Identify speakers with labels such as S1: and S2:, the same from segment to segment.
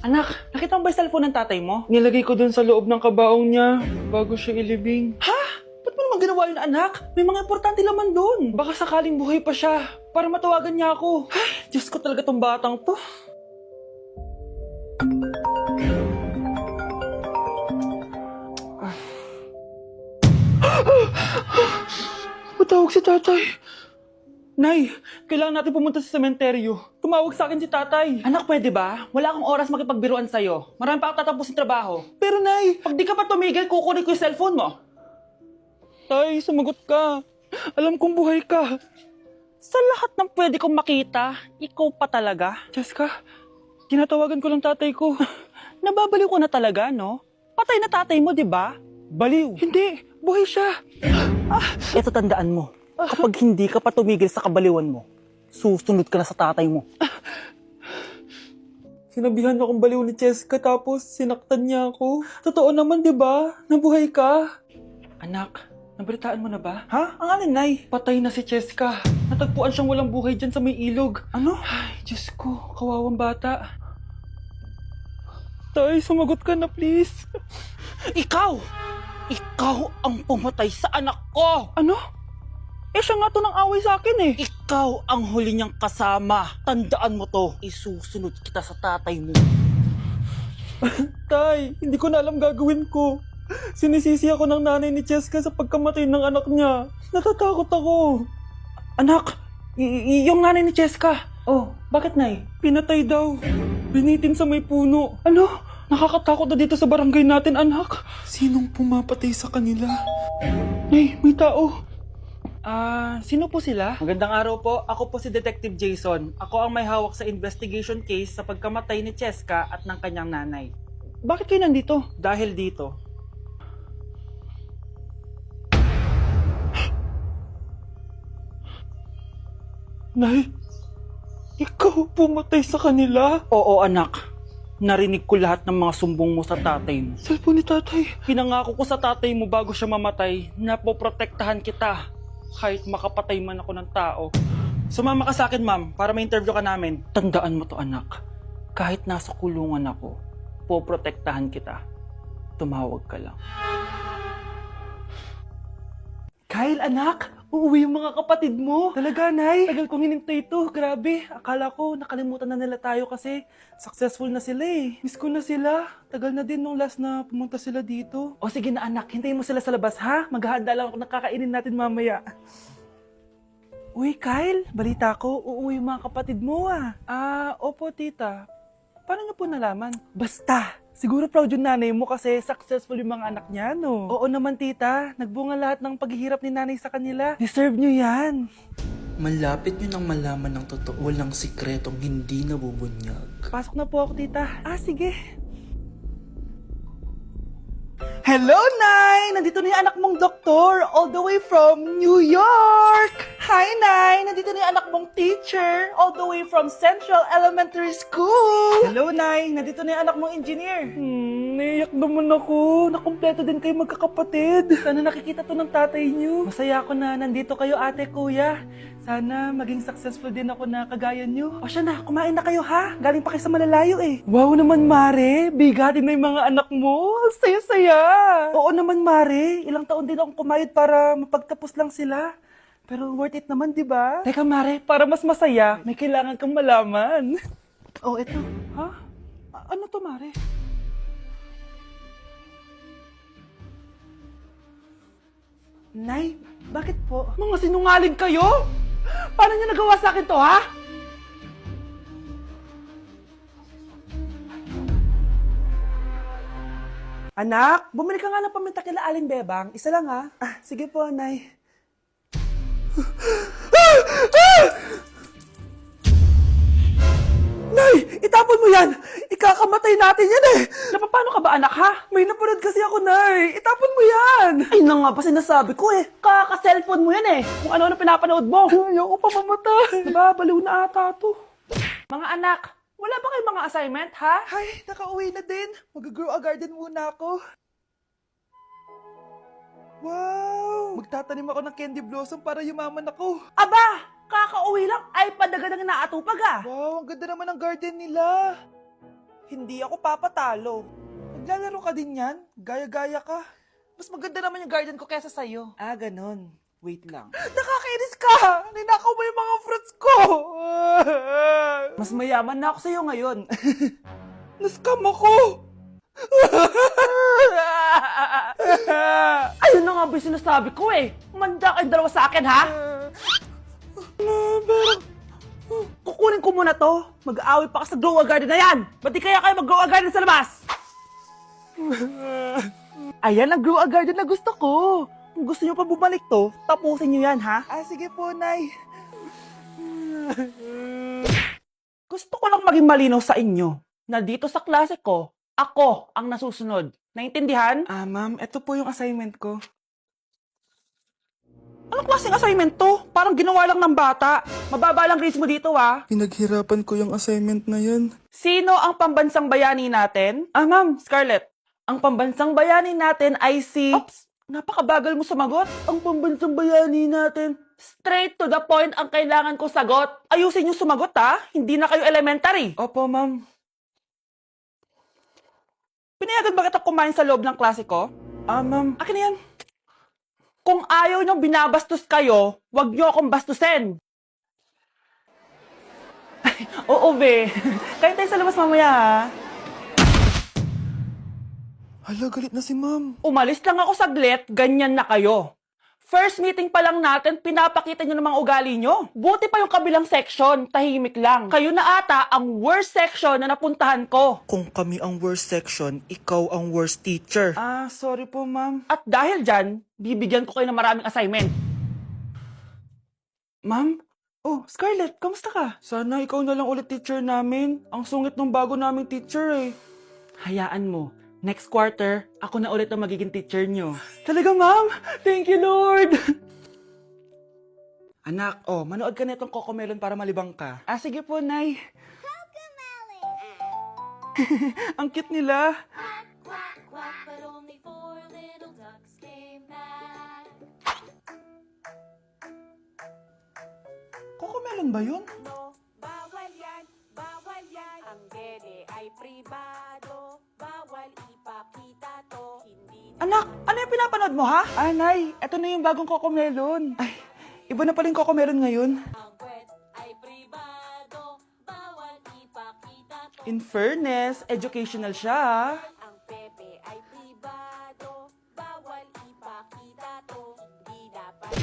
S1: Anak, nakita mo ba yung cellphone ng tatay mo? Nilagay ko dun sa loob ng kabaong niya bago siya ilibing. Ha? Ba't mo naman ginawa yun, anak? May mga importante laman dun. Baka sakaling buhay pa siya para matawagan niya ako. Ay, Diyos ko talaga tong batang to. Patawag si tatay. Nay, kailangan natin pumunta sa sementeryo. Tumawag sa akin si tatay. Anak, pwede ba? Wala akong oras makipagbiruan sa'yo. Marami pa akong tatapusin trabaho. Pero nay, pag di ka pa tumigil, kukunin ko yung cellphone mo. Tay, sumagot ka. Alam kong buhay ka. Sa lahat ng pwede kong makita, ikaw pa talaga. Jessica, tinatawagan ko lang tatay ko. Nababaliw ko na talaga, no? Patay na tatay mo, di ba? Baliw. Hindi, buhay siya. Ito tandaan mo. Kapag hindi ka pa tumigil sa kabaliwan mo, susunod ka na sa tatay mo. Sinabihan akong baliw ni Cheska tapos sinaktan niya ako. Totoo naman, di ba? Nabuhay ka. Anak, nabalitaan mo na ba? Ha? Ang alin, Nay? Patay na si Cheska. Natagpuan siyang walang buhay dyan sa may ilog. Ano? Ay, Diyos ko, kawawang bata. Tay, sumagot ka na please. Ikaw! Ikaw ang pumatay sa anak ko! Ano? Eh siya nga to ng away sa akin eh. Ikaw ang huli niyang kasama. Tandaan mo to. Isusunod kita sa tatay mo. Tay, hindi ko na alam gagawin ko. Sinisisi ako ng nanay ni Cheska sa pagkamatay ng anak niya. Natatakot ako. Anak, yung nanay ni Cheska. Oh, bakit nay? Pinatay daw. Binitin sa may puno. Ano? Nakakatakot na dito sa barangay natin, anak. Sinong pumapatay sa kanila? Nay, may tao. Sino po sila? Magandang araw po. Ako po si Detective Jason. Ako ang may hawak sa investigation case sa pagkamatay ni Cheska at ng kanyang nanay. Bakit kayo nandito? Dahil dito. Nay, ikaw pumatay sa kanila? Oo, anak. Narinig ko lahat ng mga sumbong mo sa tatay mo. Cellphone ni tatay. Pinangako ko sa tatay mo bago siya mamatay na poprotektahan kita. Kahit makapatay man ako ng tao. Sumama ka sa akin, ma'am, para ma-interview ka namin. Tandaan mo to, anak. Kahit nasa kulungan ako, poprotektahan kita. Tumawag ka lang. Kyle, anak! Uuwi yung mga kapatid mo. Talaga, Nay? Tagal kong hinintay ito. Grabe. Akala ko nakalimutan na nila tayo kasi successful na sila eh. Miss ko na sila. Tagal na din nung last na pumunta sila dito. O sige na anak, hintayin mo sila sa labas ha. Maghahanda lang ako ng kakainin natin mamaya. Uy, Kyle, balita ko, uuwi yung mga kapatid mo ah. Opo tita. Paano niyo po nalaman? Basta! Siguro proud yung nanay mo kasi successful yung mga anak niya, no? Oo naman, tita. Nagbunga lahat ng paghihirap ni nanay sa kanila. Deserve nyo yan.
S2: Malapit nyo nang malaman ng totoo walang sikretong hindi nabubunyag.
S1: Pasok na po ako, tita. Sige. Hello, Nay! Nandito na yung anak mong doktor, all the way from New York! Hi, Nay! Nandito na yung anak mong teacher, all the way from Central Elementary School! Hello, Nay! Nandito na yung anak mong engineer. Naiyak naman ako. Nakumpleto din kayo magkakapatid. Sana nakikita to ng tatay niyo. Masaya ako na nandito kayo, ate, kuya. Sana maging successful din ako na kagaya niyo. O siya na, kumain na kayo ha? Galing pa kayo sa malalayo eh. Wow naman, Mare. Bigatin na yung mga anak mo. Saya-saya. Oo naman, Mare. Ilang taon din akong kumayod para mapagtapos lang sila. Pero worth it naman, di ba? Teka, Mare, para mas masaya, may kailangan kang malaman. Oh, eto. Ha? Ano to, Mare? Nay, bakit po? Mga sinungaling kayo? Paano niyo nagawa sa akin to, ha? Anak, bumili ka nga ng paminta kila Aling Bebang. Isa lang, ha? Sige po, Nay. Nay, itapon mo yan! Ikakamatay natin yan eh! Napapano ka ba, anak, ha? May napanood kasi ako, Nay. Itapon mo yan! Ay na nga ba sinasabi ko eh. Kaka-cellphone mo yan eh. Kung ano-ano pinapanood mo. Ayoko pa mamatay. Nababaliw na ata to. Mga anak, wala ba kayong mga assignment, ha? Ay, nakauwi na din. Mag-grow a garden muna ako. Wow! Magtatanim ako ng candy blossom para yumaman ako. Aba! Kakauwi lang ay padaga ng inaatupag ah. Wow, ang ganda naman ng garden nila. Hindi ako papatalo. Maglalaro ka din yan? Gaya-gaya ka. Mas maganda naman yung garden ko kesa sa'yo. Ah, ganon. Wait lang. Nakakainis ka! Ninakaw mo yung mga fruits ko! Mas mayaman na ako sa'yo ngayon. Nascam ako! Ayun na nga ba yung sinasabi ko eh. Manda kayong dalawa sa akin, ha? Pero, kukunin ko muna to. Mag-aaway pa ka sa grow a garden na yan. Ba't di kaya kayo mag-grow a garden sa labas? Ayan ang grow a garden na gusto ko. Kung gusto nyo pa bumalik to, tapusin nyo yan, ha? Ah, sige po, Nay. Gusto ko lang maging malinaw sa inyo na dito sa klase ko, ako ang nasusunod. Naintindihan? Ah, ma'am, ito po yung assignment ko. Anong klaseng assignment to? Parang ginawa lang ng bata. Mababa lang grades mo dito, ha?
S2: Pinaghirapan ko yung assignment na yan.
S1: Sino ang pambansang bayani natin? Ah, ma'am, Scarlett. Ang pambansang bayani natin ay si... Oops! Napakabagal mo sumagot. Ang pambansang bayani natin. Straight to the point ang kailangan ko sagot. Ayusin niyo sumagot, ha? Hindi na kayo elementary. Opo, ma'am. Pinayagan ba kita kumain sa loob ng klase ko? Ah, ma'am. Akin na yan. Kung ayaw niyong binabastos kayo, wag niyo akong bastusin. Oo, be. Kain tayo sa labas mamaya, ha?
S2: Hala, galit na si ma'am.
S1: Umalis lang ako saglit, ganyan na kayo. First meeting pa lang natin, pinapakita nyo ng mga ugali nyo. Buti pa yung kabilang section, tahimik lang. Kayo na ata ang worst section na napuntahan ko.
S2: Kung kami ang worst section, ikaw ang worst teacher.
S1: Ah, sorry po, ma'am. At dahil dyan, bibigyan ko kayo ng maraming assignment. Ma'am? Oh, Scarlett, kamusta ka? Sana ikaw na lang ulit teacher namin. Ang sungit ng bago naming teacher eh. Hayaan mo. Next quarter, ako na ulit ang magiging teacher nyo. Talaga, ma'am? Thank you, Lord! Anak, oh, manood ka na itong Cocomelon para malibang ka. Ah, sige po, Nay. Ang cute nila.
S3: Quack, quack, but only 4 little ducks came back.
S1: Cocomelon ba yun?
S3: No, bawal yan, bawal yan. Ang dede ay pribado, bawal ipakita to. Hindi
S1: Anak, ano yung pinapanood mo, ha? Ah, Nay, eto na yung bagong Cocomelon. Ay, iba na pala yung Cocomelon ngayon.
S3: ang kwet ay pribado, bawal ipakita to.
S1: In fairness, educational siya, ha?
S3: Ang pepe ay pribado, bawal ipakita to. Hindi dapat.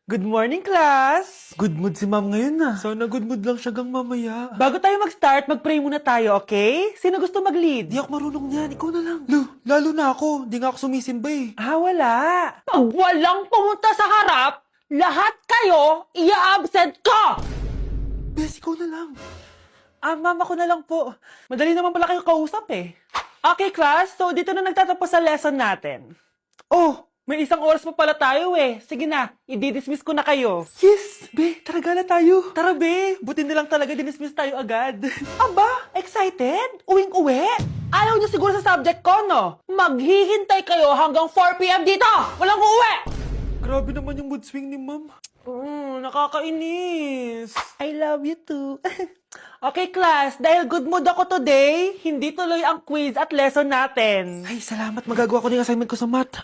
S1: Good morning, class!
S2: Good mood si ma'am ngayon na. Sana good mood lang siya gang mamaya.
S1: Bago tayo mag-start, mag-pray muna tayo, okay? Sino gusto mag-lead?
S2: Di ako marunong niyan, ikaw na lang. Lalo na ako, di nga ako sumisimba eh.
S1: Ah, wala. Pag walang pumunta sa harap, lahat kayo, i-absent ko!
S2: Bes, ikaw na lang.
S1: Ah, mama ko na lang po. Madali naman pala kayo kausap eh. Okay, class. So, dito na nagtatapos sa lesson natin. Oh, may isang oras pa pala tayo eh. Sige na, i-dismiss ko na kayo.
S2: Yes, be, tara gala tayo.
S1: Tara be, buti nilang talaga dinismiss tayo agad. Aba, excited? Uwing-uwi? Ayaw niyo siguro sa subject ko, no? Maghihintay kayo hanggang 4 p.m. dito! Walang uuwi!
S2: Grabe naman yung mood swing ni ma'am.
S1: Nakakainis. I love you too. Okay, class. Dahil good mood ako today, hindi tuloy ang quiz at lesson natin.
S2: Ay, salamat, magagawa ko na yung assignment ko sa math.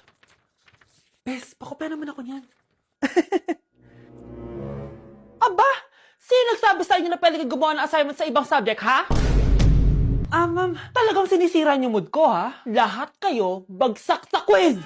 S2: Bes, pakopya naman ako niyan.
S1: Aba, sino nagsabi sa inyo na pwede kayo gumawa ng assignment sa ibang subject, ha? Ah, ma'am, talagang sinisira niyo mood ko, ha? Lahat kayo bagsak sa quiz!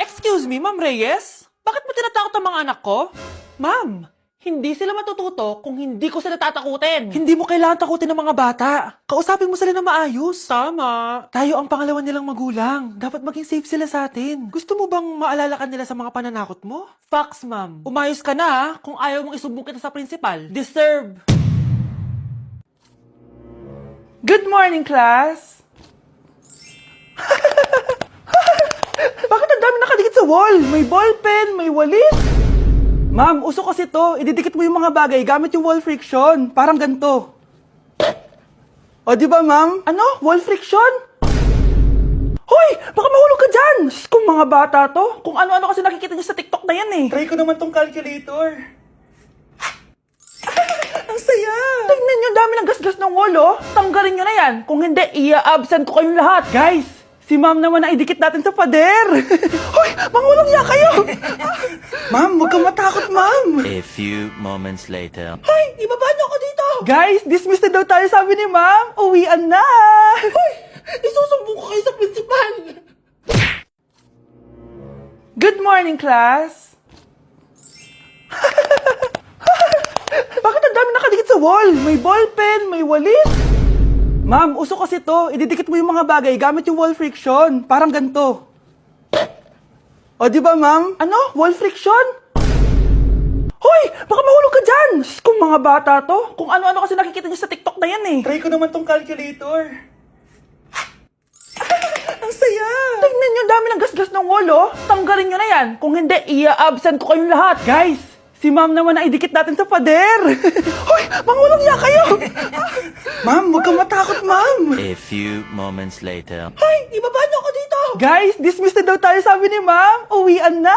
S1: Excuse me, Ma'am Reyes? Bakit mo tinatakot ang mga anak ko? Ma'am, hindi sila matututo kung hindi ko sila tatakutin.
S2: Hindi mo kailangan takutin ng mga bata. Kausapin mo sila na maayos.
S1: Tama.
S2: Tayo ang pangalawa nilang magulang. Dapat maging safe sila sa atin. Gusto mo bang maalala ka nila sa mga pananakot mo?
S1: Facts, ma'am. Umayos ka na, ha? Kung ayaw mong isumbong kita sa principal. Deserve. Good morning, class! Bakit ang dami nakadikit sa wall? May ballpen, may walis. Ma'am, uso kasi to. Ididikit mo yung mga bagay gamit yung wall friction. Parang ganito. O, di ba, ma'am? Ano? Wall friction? Hoy! Baka mahulog ka dyan! Sus, kung mga bata to. Kung ano-ano kasi nakikita niyo sa TikTok na yan eh.
S2: Try ko naman tong calculator.
S1: Ang saya! Tingnan nyo, dami ng gasgas ng wall, oh. Tanggalin nyo na yan. Kung hindi, i-absent ko kayong lahat. Guys, si ma'am naman na idikit natin sa pader. Hoy, mangulong niya kayo! Ma'am, huwag kang matakot, ma'am.
S4: A few moments later.
S1: Hoy, ibaba niyo ako dito! Guys, dismiss na daw tayo, sabi ni ma'am. Uwian na! Hoy, isusumbong ko kayo sa principal. Good morning, class. Bakit ang dami nakadikit sa wall? May ballpen, may walis. Ma'am, uso kasi to. Ididikit mo yung mga bagay gamit yung wall friction. Parang ganito. O, di ba, ma'am? Ano? Wall friction? Hoy! Baka mahulog ka dyan! Kung mga bata to, kung ano-ano kasi nakikita niyo sa TikTok na yan eh. Try ko naman tong calculator. Ang saya! Tingnan niyo, dami ng gasgas ng wall, oh. Tanggalin niyo na yan. Kung hindi, i-absent ko kayong lahat. Guys, si ma'am naman na idikit natin sa pader. Hoy! Mangulong niya kayo! Ma'am, huwag kang matakot, ma'am.
S4: A few moments later.
S1: Hoy! Ibaba niyo ako dito! Guys, dismiss na daw tayo, sabi ni ma'am. Uwian na!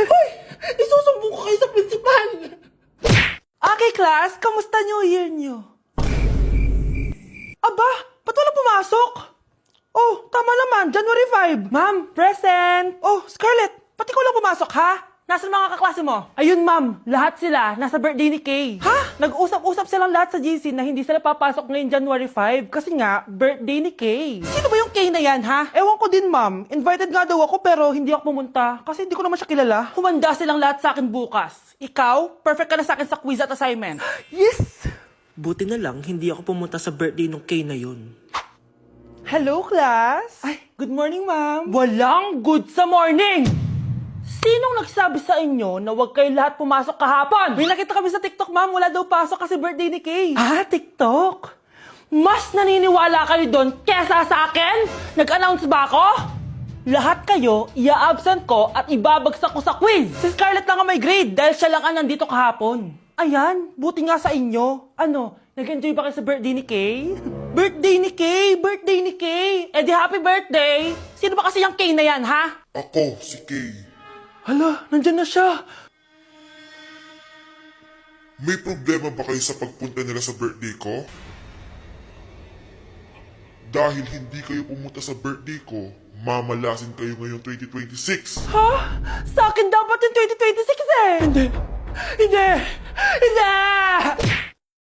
S1: Hoy! Isusumbong ko kayo sa principal! Okay, class. Kamusta New Year niyo? Aba, ba't wala pumasok? Oh, tama naman. January 5. Ma'am, present. Oh, Scarlett, pati ko lang pumasok, ha? Nasaan mga kaklase mo? Ayun, ma'am. Lahat sila nasa birthday ni Kay. Ha? Nag-usap-usap silang lahat sa GC na hindi sila papasok ngayong January 5 kasi nga, birthday ni Kay. Sino ba yung Kay na yan, ha? Ewan ko din, ma'am. Invited nga daw ako pero hindi ako pumunta kasi hindi ko naman siya kilala. Humanda silang lahat sa akin bukas. Ikaw, perfect ka na sa akin sa quiz at assignment. Yes!
S2: Buti na lang hindi ako pumunta sa birthday nung Kay na yun.
S1: Hello, class? Ay, good morning, ma'am. Walang good sa morning! Sinong nagsabi sa inyo na huwag kayo lahat pumasok kahapon? May nakita kami sa TikTok, ma'am. Wala daw pasok kasi birthday ni Kay. Ah, TikTok? Mas naniniwala kayo doon kesa sa akin? Nag-announce ba ako? Lahat kayo, ia-absent ko at ibabagsak ko sa quiz. Si Scarlett lang ang may grade dahil siya lang ang nandito kahapon. Ayan, buti nga sa inyo. Ano, nag-enjoy ba kayo sa birthday ni Kay? Birthday ni Kay! Birthday ni Kay! Eh di happy birthday! Sino ba kasi yung Kay na yan, ha?
S5: Ako, si Kay.
S1: Hala, nandyan na siya.
S5: May problema ba kayo sa pagpunta nila sa birthday ko? Dahil hindi kayo pumunta sa birthday ko, mamalasin kayo ngayong 2026.
S1: Ha? Sa akin dapat yung 2026 eh! Hindi! Hindi! Hindi!